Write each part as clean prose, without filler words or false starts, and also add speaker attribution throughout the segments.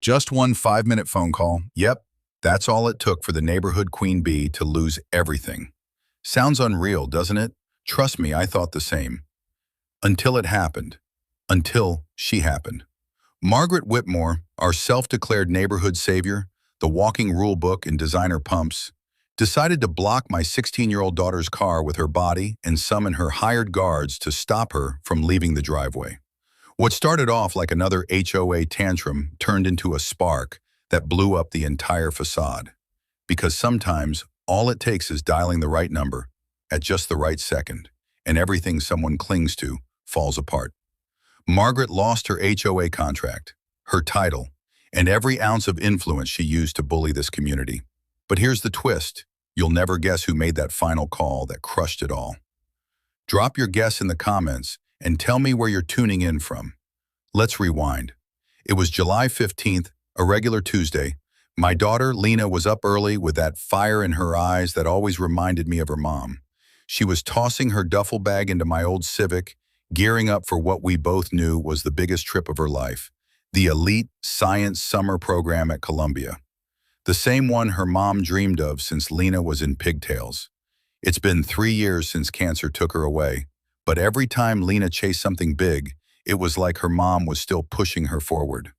Speaker 1: Just one 5-minute phone call. Yep, that's all it took for the neighborhood queen bee to lose everything. Sounds unreal, doesn't it? Trust me, I thought the same. Until it happened. Until she happened. Margaret Whitmore, our self-declared neighborhood savior, the walking rule book and designer pumps, decided to block my 16-year-old daughter's car with her body and summon her hired guards to stop her from leaving the driveway. What started off like another HOA tantrum turned into a spark that blew up the entire facade. Because sometimes all it takes is dialing the right number at just the right second, and everything someone clings to falls apart. Margaret lost her HOA contract, her title, and every ounce of influence she used to bully this community. But here's the twist. You'll never guess who made that final call that crushed it all. Drop your guess in the comments and tell me where you're tuning in from. Let's rewind. It was July 15th, a regular Tuesday. My daughter, Lena, was up early with that fire in her eyes that always reminded me of her mom. She was tossing her duffel bag into my old Civic, gearing up for what we both knew was the biggest trip of her life, the elite science summer program at Columbia. The same one her mom dreamed of since Lena was in pigtails. It's been 3 years since cancer took her away, but every time Lena chased something big, it was like her mom was still pushing her forward.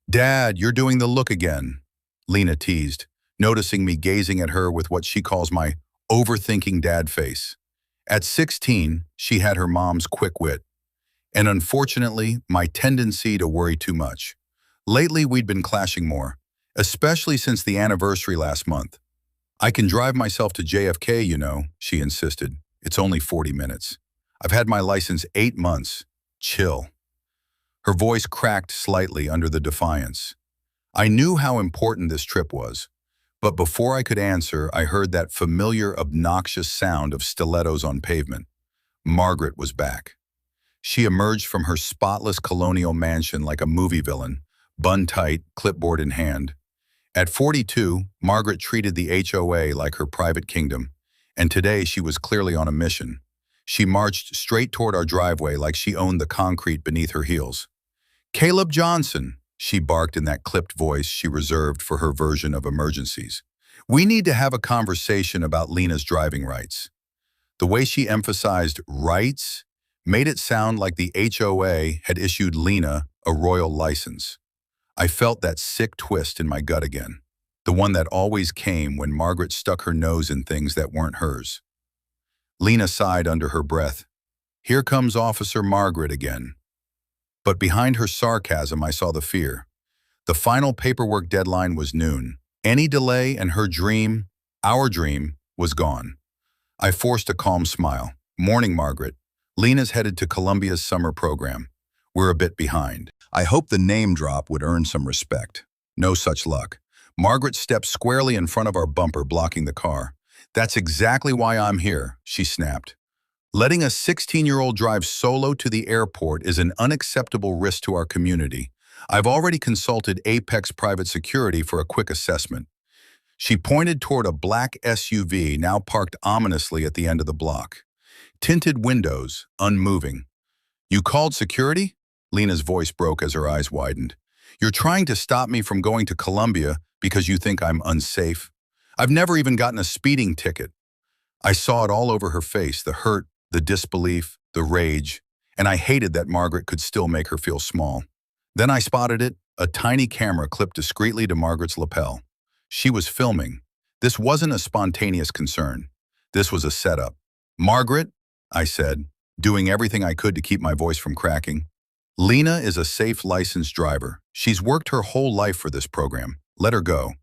Speaker 1: "Dad, you're doing the look again," Lena teased, noticing me gazing at her with what she calls my overthinking dad face. At 16, she had her mom's quick wit, and unfortunately, my tendency to worry too much. Lately, we'd been clashing more, especially since the anniversary last month. "I can drive myself to JFK, you know," she insisted. "It's only 40 minutes. I've had my license 8 months. Chill." Her voice cracked slightly under the defiance. I knew how important this trip was, but before I could answer, I heard that familiar, obnoxious sound of stilettos on pavement. Margaret was back. She emerged from her spotless colonial mansion like a movie villain, bun tight, clipboard in hand. At 42, Margaret treated the HOA like her private kingdom, and today she was clearly on a mission. She marched straight toward our driveway like she owned the concrete beneath her heels. "Caleb Johnson," she barked in that clipped voice she reserved for her version of emergencies. "We need to have a conversation about Lena's driving rights." The way she emphasized rights made it sound like the HOA had issued Lena a royal license. I felt that sick twist in my gut again, the one that always came when Margaret stuck her nose in things that weren't hers. Lena sighed under her breath. "Here comes Officer Margaret again." But behind her sarcasm, I saw the fear. The final paperwork deadline was noon. Any delay and her dream, our dream, was gone. I forced a calm smile. "Morning, Margaret. Lena's headed to Columbia's summer program. We're a bit behind." I hoped the name drop would earn some respect. No such luck. Margaret stepped squarely in front of our bumper, blocking the car. "That's exactly why I'm here," she snapped. "Letting a 16-year-old drive solo to the airport is an unacceptable risk to our community. I've already consulted Apex Private Security for a quick assessment." She pointed toward a black SUV now parked ominously at the end of the block. Tinted windows, unmoving. "You called security?" Lena's voice broke as her eyes widened. "You're trying to stop me from going to Columbia because you think I'm unsafe? I've never even gotten a speeding ticket." I saw it all over her face, the hurt, the disbelief, the rage, and I hated that Margaret could still make her feel small. Then I spotted it, a tiny camera clipped discreetly to Margaret's lapel. She was filming. This wasn't a spontaneous concern. This was a setup. "Margaret," I said, doing everything I could to keep my voice from cracking, "Lena is a safe licensed driver. She's worked her whole life for this program. Let her go."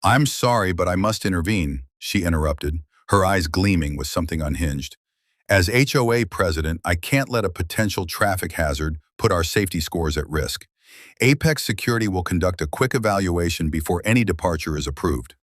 Speaker 1: "I'm sorry, but I must intervene," she interrupted, her eyes gleaming with something unhinged. "As HOA president, I can't let a potential traffic hazard put our safety scores at risk. Apex Security will conduct a quick evaluation before any departure is approved."